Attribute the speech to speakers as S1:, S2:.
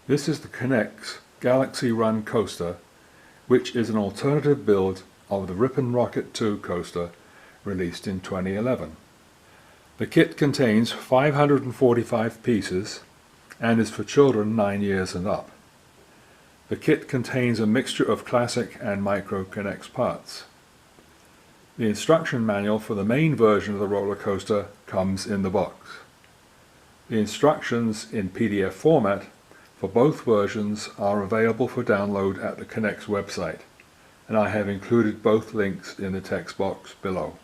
S1: This is the K'NEX Galaxy Run coaster, which is an alternative build of the Rippin Rocket 2 coaster released in 2011. The kit contains 545 pieces and is for children 9 years and up. The kit contains a mixture of classic and micro K'NEX parts. The instruction manual for the main version of the roller coaster comes in the box. The instructions in PDF format for both versions are available for download at the K'NEX website, and I have included both links in the text box below.